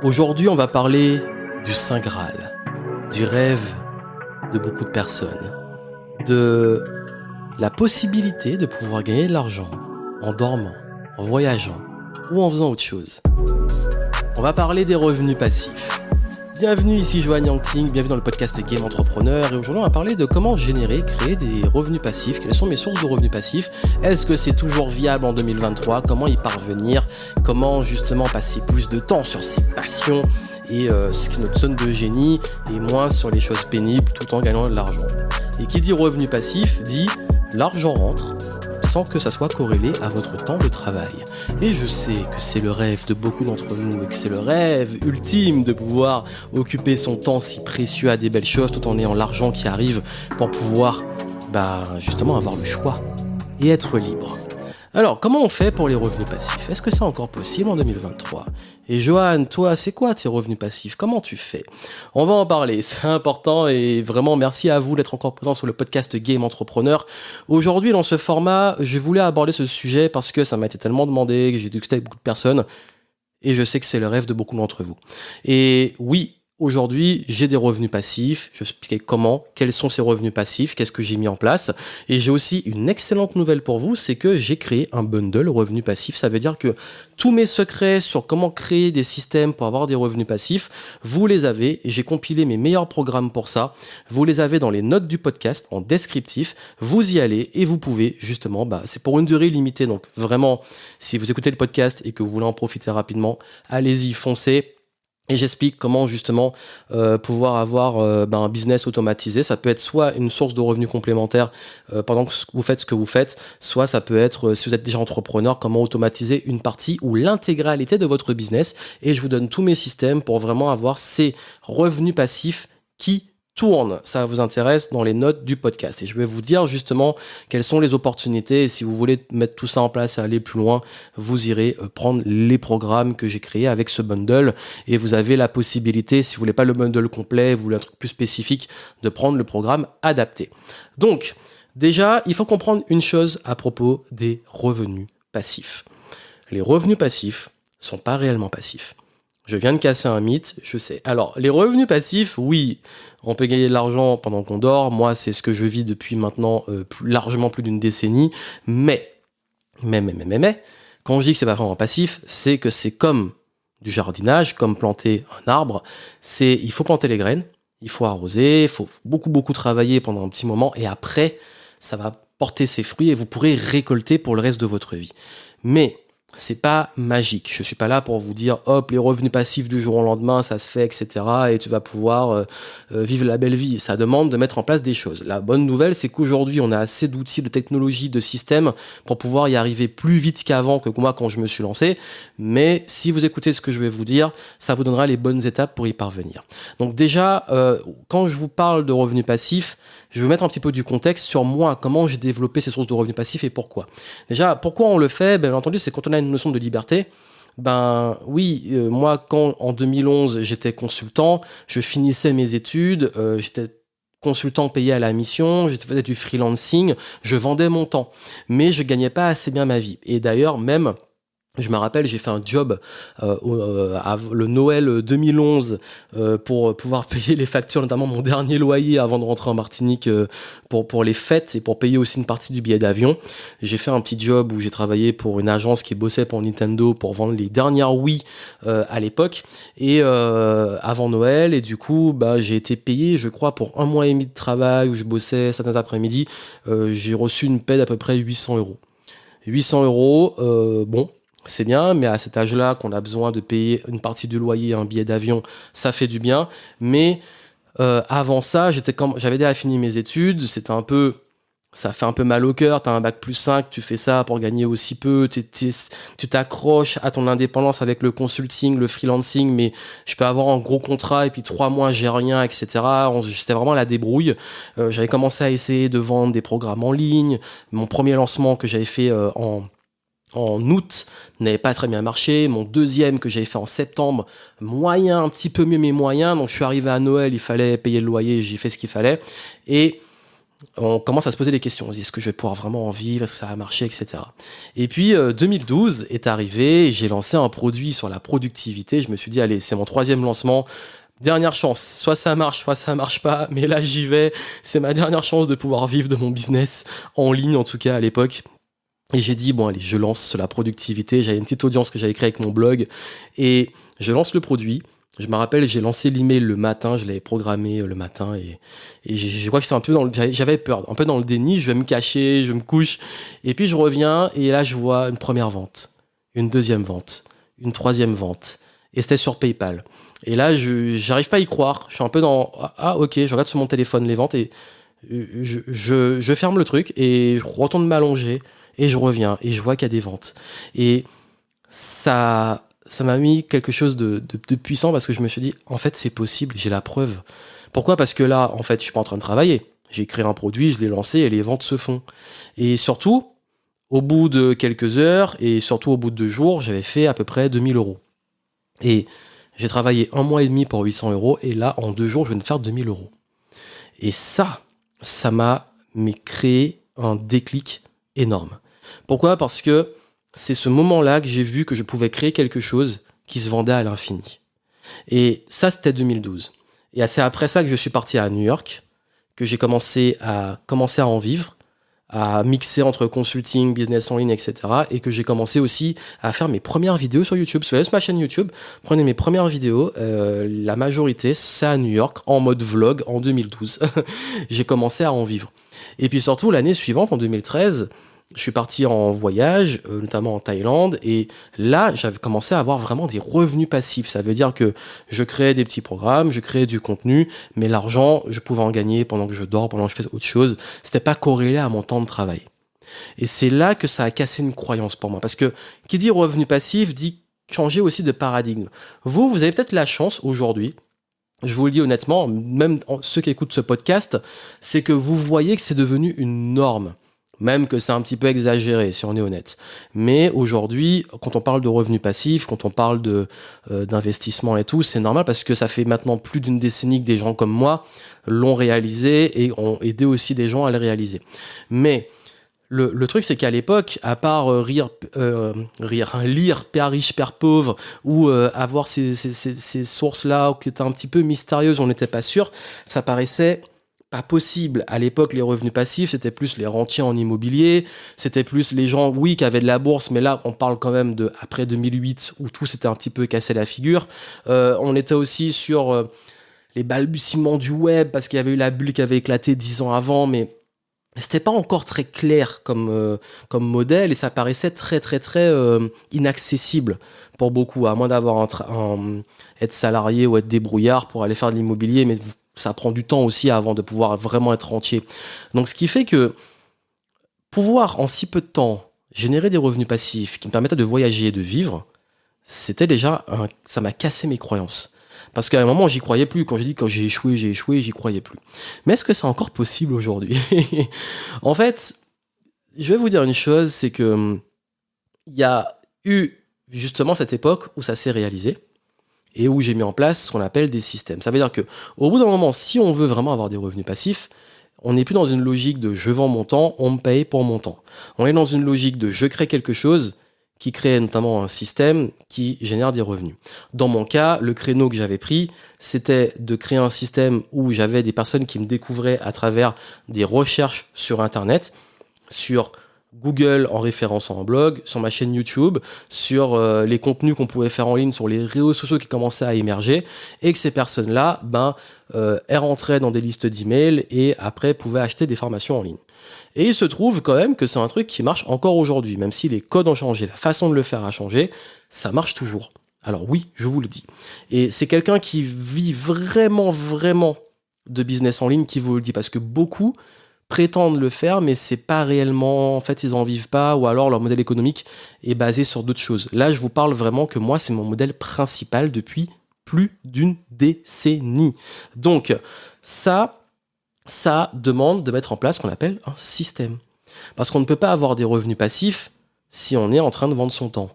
Aujourd'hui, on va parler du Saint Graal, du rêve de beaucoup de personnes, de la possibilité de pouvoir gagner de l'argent en dormant, en voyageant ou en faisant autre chose. On va parler des revenus passifs. Bienvenue ici Johan Yangting, bienvenue dans le podcast Game Entrepreneur et aujourd'hui on va parler de comment créer des revenus passifs, quelles sont mes sources de revenus passifs, est-ce que c'est toujours viable en 2023, comment y parvenir, comment justement passer plus de temps sur ses passions et ce qui est notre zone de génie et moins sur les choses pénibles tout en gagnant de l'argent. Et qui dit revenu passif dit l'argent rentre sans que ça soit corrélé à votre temps de travail. Et je sais que c'est le rêve de beaucoup d'entre nous et que c'est le rêve ultime de pouvoir occuper son temps si précieux à des belles choses tout en ayant l'argent qui arrive pour pouvoir justement avoir le choix et être libre. Alors, comment on fait pour les revenus passifs ? Est-ce que c'est encore possible en 2023 ? Et Johan, toi, c'est quoi tes revenus passifs ? Comment tu fais ? On va en parler, c'est important et vraiment merci à vous d'être encore présent sur le podcast Game Entrepreneur. Aujourd'hui, dans ce format, je voulais aborder ce sujet parce que ça m'a été tellement demandé, que j'ai discuté avec beaucoup de personnes et je sais que c'est le rêve de beaucoup d'entre vous. Et oui, aujourd'hui, j'ai des revenus passifs. Je vais expliquer comment, quels sont ces revenus passifs, qu'est-ce que j'ai mis en place. Et j'ai aussi une excellente nouvelle pour vous, c'est que j'ai créé un bundle revenus passifs. Ça veut dire que tous mes secrets sur comment créer des systèmes pour avoir des revenus passifs, vous les avez et j'ai compilé mes meilleurs programmes pour ça. Vous les avez dans les notes du podcast, en descriptif. Vous y allez et vous pouvez justement, c'est pour une durée limitée. Donc vraiment, si vous écoutez le podcast et que vous voulez en profiter rapidement, allez-y, foncez. Et j'explique comment justement pouvoir avoir un business automatisé. Ça peut être soit une source de revenus complémentaires pendant que vous faites ce que vous faites, soit ça peut être, si vous êtes déjà entrepreneur, comment automatiser une partie ou l'intégralité de votre business. Et je vous donne tous mes systèmes pour vraiment avoir ces revenus passifs qui tourne, ça vous intéresse dans les notes du podcast. Et je vais vous dire justement quelles sont les opportunités. Et si vous voulez mettre tout ça en place et aller plus loin, vous irez prendre les programmes que j'ai créés avec ce bundle. Et vous avez la possibilité, si vous voulez pas le bundle complet, vous voulez un truc plus spécifique, de prendre le programme adapté. Donc, déjà, il faut comprendre une chose à propos des revenus passifs. Les revenus passifs sont pas réellement passifs. Je viens de casser un mythe, je sais. Alors, les revenus passifs, oui, on peut gagner de l'argent pendant qu'on dort. Moi, c'est ce que je vis depuis maintenant largement plus d'une décennie. Mais, quand je dis que c'est pas vraiment passif, c'est que c'est comme du jardinage, comme planter un arbre. Il faut planter les graines, il faut arroser, il faut beaucoup travailler pendant un petit moment et après, ça va porter ses fruits et vous pourrez récolter pour le reste de votre vie. Mais c'est pas magique. Je suis pas là pour vous dire hop, les revenus passifs du jour au lendemain, ça se fait, etc. et tu vas pouvoir vivre la belle vie. Ça demande de mettre en place des choses. La bonne nouvelle, c'est qu'aujourd'hui, on a assez d'outils, de technologies, de systèmes pour pouvoir y arriver plus vite qu'avant que moi quand je me suis lancé. Mais si vous écoutez ce que je vais vous dire, ça vous donnera les bonnes étapes pour y parvenir. Donc déjà, quand je vous parle de revenus passifs, je vais mettre un petit peu du contexte sur moi, comment j'ai développé ces sources de revenus passifs et pourquoi. Déjà, pourquoi on le fait ? Bien entendu, c'est quand on a une notion de liberté. Moi, quand en 2011, j'étais consultant, je finissais mes études, j'étais consultant payé à la mission, je faisais du freelancing, je vendais mon temps, mais je gagnais pas assez bien ma vie. Et d'ailleurs, même... Je me rappelle, j'ai fait un job le Noël 2011 pour pouvoir payer les factures, notamment mon dernier loyer avant de rentrer en Martinique pour les fêtes et pour payer aussi une partie du billet d'avion. J'ai fait un petit job où j'ai travaillé pour une agence qui bossait pour Nintendo pour vendre les dernières Wii à l'époque et avant Noël. Et du coup, j'ai été payé, je crois, pour 1 mois et demi de travail où je bossais certains après-midi. J'ai reçu une paie d'à peu près 800 €. 800 €, bon... C'est bien, mais à cet âge-là, qu'on a besoin de payer une partie du loyer, un billet d'avion, ça fait du bien. Mais avant ça, j'avais déjà fini mes études, ça fait un peu mal au cœur, t'as un bac+5, tu fais ça pour gagner aussi peu, tu t'accroches à ton indépendance avec le consulting, le freelancing, mais je peux avoir un gros contrat et puis 3 mois j'ai rien, etc. C'était vraiment la débrouille. J'avais commencé à essayer de vendre des programmes en ligne. Mon premier lancement que j'avais fait en août n'avait pas très bien marché. Mon deuxième que j'avais fait en septembre, moyen, un petit peu mieux mais moyen. Donc je suis arrivé à Noël, il fallait payer le loyer, j'ai fait ce qu'il fallait. Et on commence à se poser des questions. On se dit, est-ce que je vais pouvoir vraiment en vivre? Est-ce que ça va marcher, etc. Et puis, 2012 est arrivé et j'ai lancé un produit sur la productivité. Je me suis dit, allez, c'est mon 3e lancement. Dernière chance. Soit ça marche pas. Mais là, j'y vais. C'est ma dernière chance de pouvoir vivre de mon business en ligne, en tout cas, à l'époque. Et j'ai dit, bon, allez, je lance sur la productivité. J'avais une petite audience que j'avais créée avec mon blog. Et je lance le produit. Je me rappelle, j'ai lancé l'email le matin, je l'avais programmé le matin et je crois que c'était un peu j'avais peur, un peu dans le déni, je vais me cacher, je me couche et puis je reviens et là je vois une première vente, une deuxième vente, une troisième vente et c'était sur PayPal. Et là j'arrive pas à y croire, je suis un peu dans ok, je regarde sur mon téléphone les ventes et je ferme le truc et je retourne m'allonger et je reviens et je vois qu'il y a des ventes et ça m'a mis quelque chose de puissant parce que je me suis dit, en fait, c'est possible, j'ai la preuve. Pourquoi? Parce que là, en fait, je suis pas en train de travailler. J'ai créé un produit, je l'ai lancé et les ventes se font. Et surtout, au bout de quelques heures et surtout au bout de 2 jours, j'avais fait à peu près 2000 euros. Et j'ai travaillé 1 mois et demi pour 800 euros et là, en 2 jours, je viens de faire 2000 euros. Et ça m'a créé un déclic énorme. Pourquoi? Parce que c'est ce moment-là que j'ai vu que je pouvais créer quelque chose qui se vendait à l'infini. Et ça, c'était 2012. Et c'est après ça que je suis parti à New York, que j'ai commencé à en vivre, à mixer entre consulting, business en ligne, etc. Et que j'ai commencé aussi à faire mes premières vidéos sur YouTube. Si vous allez sur ma chaîne YouTube, prenez mes premières vidéos. La majorité, c'est à New York, en mode vlog, en 2012. J'ai commencé à en vivre. Et puis surtout, l'année suivante, en 2013... je suis parti en voyage, notamment en Thaïlande, et là, j'avais commencé à avoir vraiment des revenus passifs. Ça veut dire que je créais des petits programmes, je créais du contenu, mais l'argent, je pouvais en gagner pendant que je dors, pendant que je fais autre chose. C'était pas corrélé à mon temps de travail. Et c'est là que ça a cassé une croyance pour moi. Parce que qui dit revenu passif dit changer aussi de paradigme. Vous avez peut-être la chance aujourd'hui, je vous le dis honnêtement, même ceux qui écoutent ce podcast, c'est que vous voyez que c'est devenu une norme. Même que c'est un petit peu exagéré, si on est honnête. Mais aujourd'hui, quand on parle de revenus passifs, quand on parle d'investissement et tout, c'est normal parce que ça fait maintenant plus d'une décennie que des gens comme moi l'ont réalisé et ont aidé aussi des gens à le réaliser. Mais le truc, c'est qu'à l'époque, à part lire Père riche, Père pauvre, ou avoir ces sources-là qui étaient un petit peu mystérieuses, on n'était pas sûr, ça paraissait pas possible. À l'époque, les revenus passifs, c'était plus les rentiers en immobilier, c'était plus les gens, oui, qui avaient de la bourse, mais là, on parle quand même de après 2008, où tout s'était un petit peu cassé la figure. On était aussi sur les balbutiements du web, parce qu'il y avait eu la bulle qui avait éclaté 10 ans avant, mais c'était pas encore très clair comme modèle, et ça paraissait très, très, très inaccessible pour beaucoup, à moins d'avoir être salarié ou être débrouillard pour aller faire de l'immobilier, mais ça prend du temps aussi avant de pouvoir vraiment être rentier. Donc, ce qui fait que pouvoir, en si peu de temps, générer des revenus passifs qui me permettaient de voyager et de vivre, c'était déjà ça m'a cassé mes croyances. Parce qu'à un moment, j'y croyais plus. Quand j'ai échoué, j'y croyais plus. Mais est-ce que c'est encore possible aujourd'hui? En fait, je vais vous dire une chose, c'est que il y a eu justement cette époque où ça s'est réalisé. Et où j'ai mis en place ce qu'on appelle des systèmes. Ça veut dire que, au bout d'un moment, si on veut vraiment avoir des revenus passifs, on n'est plus dans une logique de je vends mon temps, on me paye pour mon temps. On est dans une logique de je crée quelque chose qui crée notamment un système qui génère des revenus. Dans mon cas, le créneau que j'avais pris, c'était de créer un système où j'avais des personnes qui me découvraient à travers des recherches sur Internet, sur Google en référençant en blog, sur ma chaîne YouTube, sur les contenus qu'on pouvait faire en ligne, sur les réseaux sociaux qui commençaient à émerger, et que ces personnes-là, elles rentraient dans des listes d'emails et après pouvaient acheter des formations en ligne. Et il se trouve quand même que c'est un truc qui marche encore aujourd'hui, même si les codes ont changé, la façon de le faire a changé, ça marche toujours. Alors oui, je vous le dis. Et c'est quelqu'un qui vit vraiment, vraiment de business en ligne qui vous le dit, parce que beaucoup prétendent le faire, mais c'est pas réellement, en fait, ils en vivent pas, ou alors leur modèle économique est basé sur d'autres choses. Là, je vous parle vraiment que moi, c'est mon modèle principal depuis plus d'une décennie. Donc, ça demande de mettre en place ce qu'on appelle un système. Parce qu'on ne peut pas avoir des revenus passifs si on est en train de vendre son temps.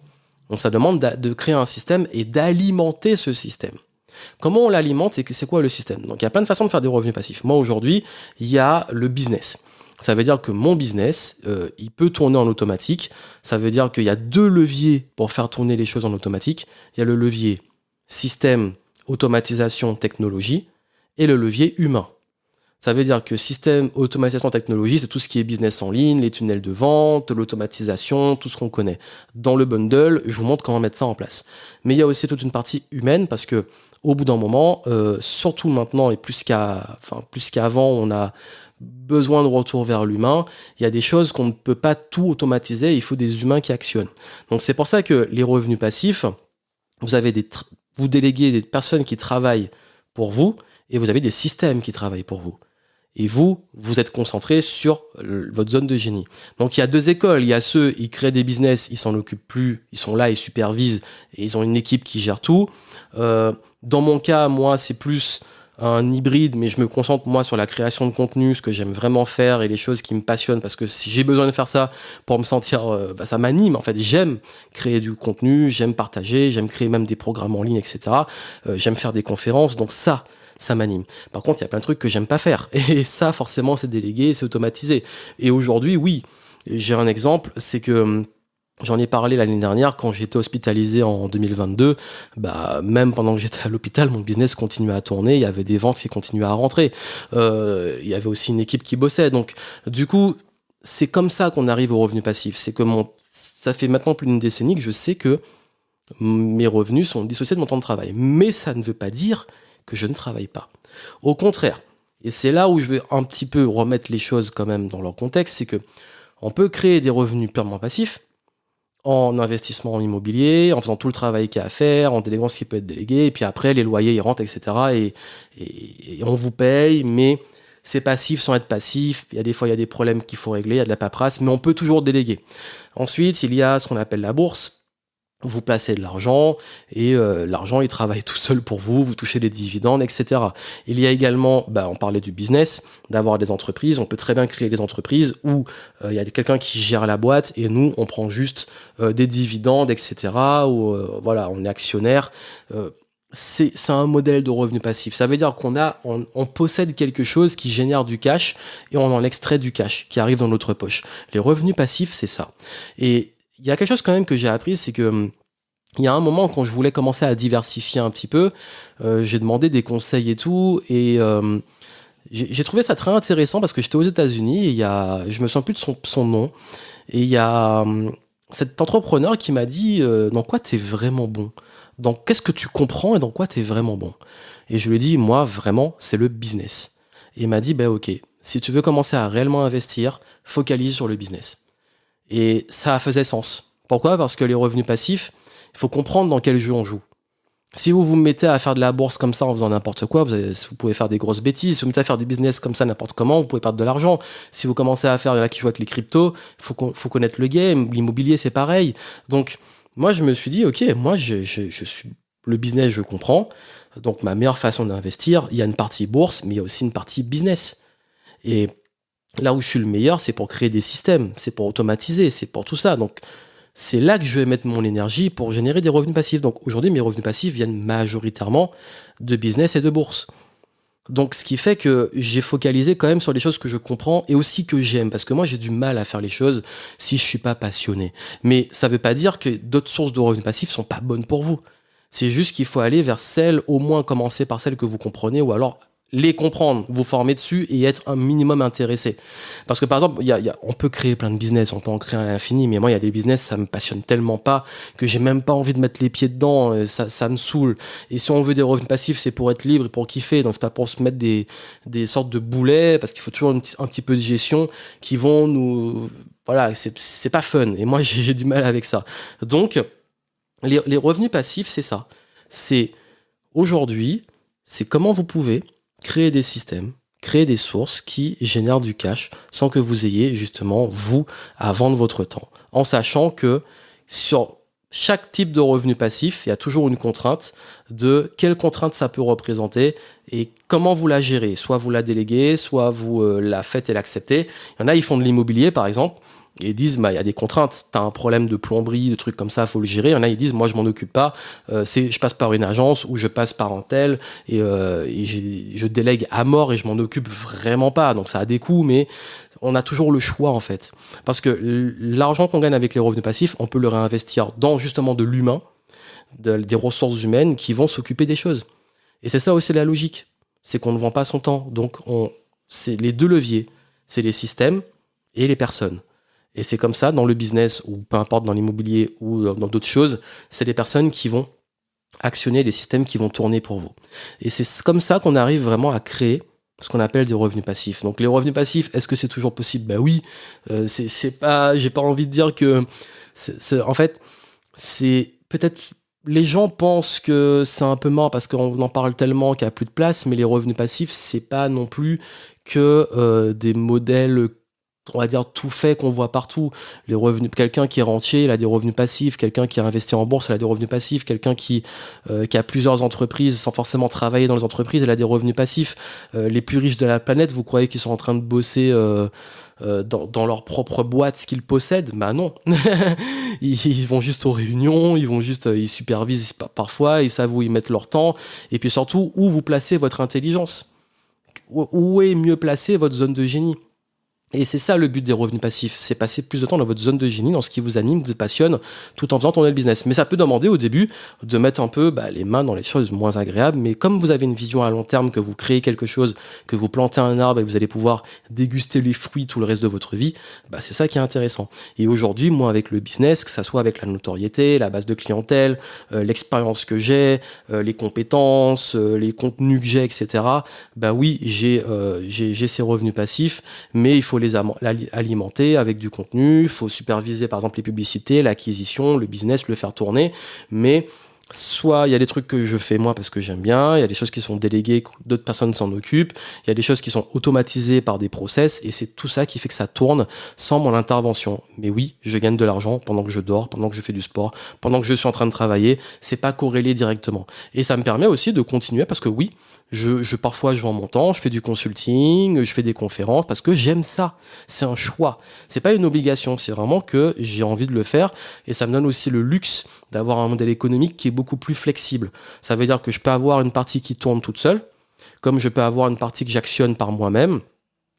Donc, ça demande de créer un système et d'alimenter ce système. Comment on l'alimente? C'est quoi le système? Donc, il y a plein de façons de faire des revenus passifs. Moi, aujourd'hui, il y a le business. Ça veut dire que mon business, il peut tourner en automatique. Ça veut dire qu'il y a 2 leviers pour faire tourner les choses en automatique. Il y a le levier système, automatisation, technologie et le levier humain. Ça veut dire que système, automatisation, technologie, c'est tout ce qui est business en ligne, les tunnels de vente, l'automatisation, tout ce qu'on connaît. Dans le bundle, je vous montre comment mettre ça en place. Mais il y a aussi toute une partie humaine parce que au bout d'un moment, surtout maintenant et plus qu'avant, on a besoin de retour vers l'humain. Il y a des choses qu'on ne peut pas tout automatiser, il faut des humains qui actionnent. Donc c'est pour ça que les revenus passifs, vous déléguez des personnes qui travaillent pour vous et vous avez des systèmes qui travaillent pour vous. Et vous êtes concentré sur votre zone de génie. Donc il y a 2 écoles. Il y a ceux, ils créent des business, ils s'en occupent plus, ils sont là, ils supervisent et ils ont une équipe qui gère tout. Dans mon cas, moi, c'est plus un hybride, mais je me concentre moi sur la création de contenu, ce que j'aime vraiment faire et les choses qui me passionnent parce que si j'ai besoin de faire ça pour me sentir, ça m'anime en fait. J'aime créer du contenu, j'aime partager, j'aime créer même des programmes en ligne, etc. J'aime faire des conférences, donc ça m'anime. Par contre, il y a plein de trucs que j'aime pas faire et ça, forcément, c'est délégué, c'est automatisé. Et aujourd'hui, oui, j'ai un exemple, c'est que j'en ai parlé l'année dernière quand j'étais hospitalisé en 2022. Même pendant que j'étais à l'hôpital, mon business continuait à tourner. Il y avait des ventes qui continuaient à rentrer. Il y avait aussi une équipe qui bossait. Donc, du coup, c'est comme ça qu'on arrive au revenu passif. C'est que ça fait maintenant plus d'une décennie que je sais que mes revenus sont dissociés de mon temps de travail. Mais ça ne veut pas dire que je ne travaille pas. Au contraire, et c'est là où je vais un petit peu remettre les choses quand même dans leur contexte, c'est que on peut créer des revenus purement passifs en investissement en immobilier, en faisant tout le travail qu'il y a à faire, en déléguant ce qui peut être délégué, et puis après, les loyers, ils rentrent, etc. Et on vous paye, mais c'est passif sans être passif. Il y a des fois, il y a des problèmes qu'il faut régler, il y a de la paperasse, mais on peut toujours déléguer. Ensuite, il y a ce qu'on appelle la bourse. Vous placez de l'argent et l'argent, il travaille tout seul pour vous, vous touchez des dividendes, etc. Il y a également, on parlait du business, d'avoir des entreprises. On peut très bien créer des entreprises où il y a quelqu'un qui gère la boîte et nous, on prend juste des dividendes, etc. Ou voilà, on est actionnaire. C'est un modèle de revenu passif. Ça veut dire on possède quelque chose qui génère du cash et on en extrait du cash qui arrive dans notre poche. Les revenus passifs, c'est ça. Et il y a quelque chose quand même que j'ai appris, c'est que il y a un moment quand je voulais commencer à diversifier un petit peu, j'ai demandé des conseils et tout, et j'ai trouvé ça très intéressant parce que j'étais aux États-Unis et je me souviens plus de son nom, et il y a cet entrepreneur qui m'a dit dans quoi t'es vraiment bon, qu'est-ce que tu comprends et dans quoi t'es vraiment bon. Et je lui ai dit moi vraiment c'est le business. Et il m'a dit ok, si tu veux commencer à réellement investir, focalise sur le business. Et ça faisait sens. Pourquoi? Parce que les revenus passifs, il faut comprendre dans quel jeu on joue. Si vous vous mettez à faire de la bourse comme ça en faisant n'importe quoi, vous pouvez faire des grosses bêtises. Si vous mettez à faire des business comme ça n'importe comment, vous pouvez perdre de l'argent. Si vous commencez à faire, il y en a qui jouent avec les cryptos, il faut connaître le game. L'immobilier, c'est pareil. Donc, moi, je me suis dit, ok, moi, je suis le business, je comprends. Donc, ma meilleure façon d'investir, il y a une partie bourse, mais il y a aussi une partie business. Et là où je suis le meilleur, c'est pour créer des systèmes, c'est pour automatiser, c'est pour tout ça. Donc, c'est là que je vais mettre mon énergie pour générer des revenus passifs. Donc, aujourd'hui, mes revenus passifs viennent majoritairement de business et de bourse. Donc, ce qui fait que j'ai focalisé quand même sur les choses que je comprends et aussi que j'aime. Parce que moi, j'ai du mal à faire les choses si je suis pas passionné. Mais ça veut pas dire que d'autres sources de revenus passifs sont pas bonnes pour vous. C'est juste qu'il faut aller vers celles, au moins commencer par celles que vous comprenez, ou alors les comprendre, vous former dessus et être un minimum intéressé. Parce que par exemple, on peut créer plein de business, on peut en créer à l'infini, mais moi il y a des business, ça me passionne tellement pas que j'ai même pas envie de mettre les pieds dedans, ça me saoule. Et si on veut des revenus passifs, c'est pour être libre et pour kiffer, donc c'est pas pour se mettre des sortes de boulets, parce qu'il faut toujours un petit peu de gestion qui vont nous... Voilà, c'est pas fun, et moi j'ai du mal avec ça. Donc, les revenus passifs, c'est ça. C'est aujourd'hui, c'est comment vous pouvez créer des systèmes, créer des sources qui génèrent du cash sans que vous ayez justement, vous, à vendre votre temps. En sachant que sur chaque type de revenu passif, il y a toujours une contrainte de quelle contrainte ça peut représenter et comment vous la gérez. Soit vous la déléguez, soit vous la faites et l'acceptez. Il y en a, ils font de l'immobilier par exemple. Et ils disent, il y a des contraintes. T'as un problème de plomberie, de trucs comme ça, faut le gérer. Il y en a, ils disent, moi, je m'en occupe pas. Je passe par une agence ou je passe par un tel et je délègue à mort et je m'en occupe vraiment pas. Donc, ça a des coûts, mais on a toujours le choix, en fait. Parce que l'argent qu'on gagne avec les revenus passifs, on peut le réinvestir dans, justement, de l'humain, des ressources humaines qui vont s'occuper des choses. Et c'est ça aussi la logique. C'est qu'on ne vend pas son temps. Donc, c'est les deux leviers. C'est les systèmes et les personnes. Et c'est comme ça, dans le business, ou peu importe dans l'immobilier ou dans d'autres choses, c'est les personnes qui vont actionner les systèmes qui vont tourner pour vous. Et c'est comme ça qu'on arrive vraiment à créer ce qu'on appelle des revenus passifs. Donc les revenus passifs, est-ce que c'est toujours possible ? Ben oui, c'est pas, j'ai pas envie de dire que... en fait, c'est peut-être... Les gens pensent que c'est un peu mort parce qu'on en parle tellement qu'il n'y a plus de place, mais les revenus passifs, c'est pas non plus que des modèles, on va dire, tout fait qu'on voit partout. Les revenus, quelqu'un qui est rentier, il a des revenus passifs. Quelqu'un qui a investi en bourse, il a des revenus passifs. Quelqu'un qui a plusieurs entreprises sans forcément travailler dans les entreprises, il a des revenus passifs. Les plus riches de la planète, vous croyez qu'ils sont en train de bosser dans leur propre boîte ce qu'ils possèdent? Bah non. Ils vont juste aux réunions, ils supervisent parfois, ils savent où ils mettent leur temps, et puis surtout où vous placez votre intelligence. Où est mieux placée votre zone de génie? Et c'est ça le but des revenus passifs, c'est passer plus de temps dans votre zone de génie, dans ce qui vous anime, vous passionne, tout en faisant tourner le business. Mais ça peut demander au début de mettre un peu les mains dans les choses moins agréables, mais comme vous avez une vision à long terme, que vous créez quelque chose, que vous plantez un arbre et que vous allez pouvoir déguster les fruits tout le reste de votre vie, c'est ça qui est intéressant. Et aujourd'hui, moi avec le business, que ça soit avec la notoriété, la base de clientèle, l'expérience que j'ai, les compétences, les contenus que j'ai, etc., oui, j'ai ces revenus passifs, mais il faut les alimenter avec du contenu, il faut superviser par exemple les publicités, l'acquisition, le business, le faire tourner, mais soit il y a des trucs que je fais moi parce que j'aime bien, il y a des choses qui sont déléguées, d'autres personnes s'en occupent, il y a des choses qui sont automatisées par des process, et c'est tout ça qui fait que ça tourne sans mon intervention. Mais oui, je gagne de l'argent pendant que je dors, pendant que je fais du sport, pendant que je suis en train de travailler, c'est pas corrélé directement. Et ça me permet aussi de continuer parce que oui, parfois je vends mon temps, je fais du consulting, je fais des conférences parce que j'aime ça. C'est un choix. C'est pas une obligation, c'est vraiment que j'ai envie de le faire, et ça me donne aussi le luxe d'avoir un modèle économique qui est beaucoup plus flexible. Ça veut dire que je peux avoir une partie qui tourne toute seule, comme je peux avoir une partie que j'actionne par moi-même.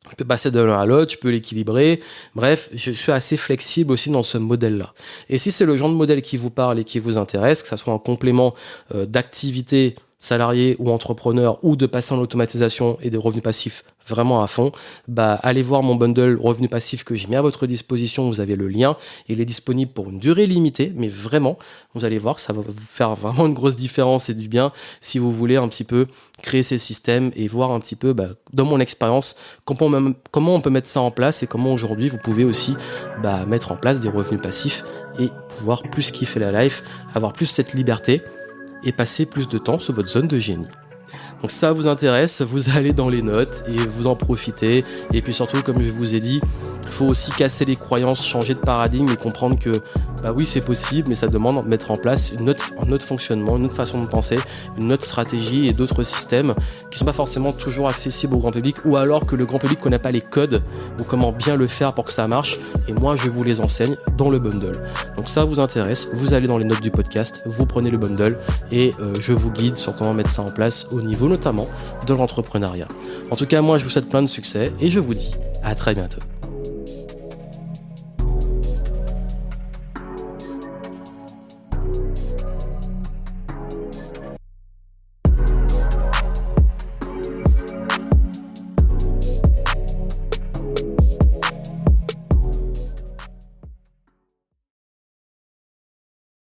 Je peux passer de l'un à l'autre, je peux l'équilibrer. Bref, je suis assez flexible aussi dans ce modèle-là. Et si c'est le genre de modèle qui vous parle et qui vous intéresse, que ça soit en complément d'activité salarié ou entrepreneur, ou de passer en automatisation et des revenus passifs vraiment à fond, allez voir mon bundle revenus passifs que j'ai mis à votre disposition. Vous avez le lien, il est disponible pour une durée limitée, mais vraiment, vous allez voir que ça va vous faire vraiment une grosse différence et du bien si vous voulez un petit peu créer ces systèmes et voir un petit peu, dans mon expérience, comment on peut mettre ça en place et comment aujourd'hui vous pouvez aussi mettre en place des revenus passifs et pouvoir plus kiffer la life, avoir plus cette liberté et passer plus de temps sur votre zone de génie. Donc si ça vous intéresse, vous allez dans les notes et vous en profitez. Et puis surtout, comme je vous ai dit, il faut aussi casser les croyances, changer de paradigme et comprendre que oui, c'est possible, mais ça demande de mettre en place un autre fonctionnement, une autre façon de penser, une autre stratégie et d'autres systèmes qui ne sont pas forcément toujours accessibles au grand public, ou alors que le grand public ne connaît pas les codes ou comment bien le faire pour que ça marche. Et moi, je vous les enseigne dans le bundle. Donc ça vous intéresse, vous allez dans les notes du podcast, vous prenez le bundle et je vous guide sur comment mettre ça en place au niveau notamment de l'entrepreneuriat. En tout cas, moi, je vous souhaite plein de succès et je vous dis à très bientôt.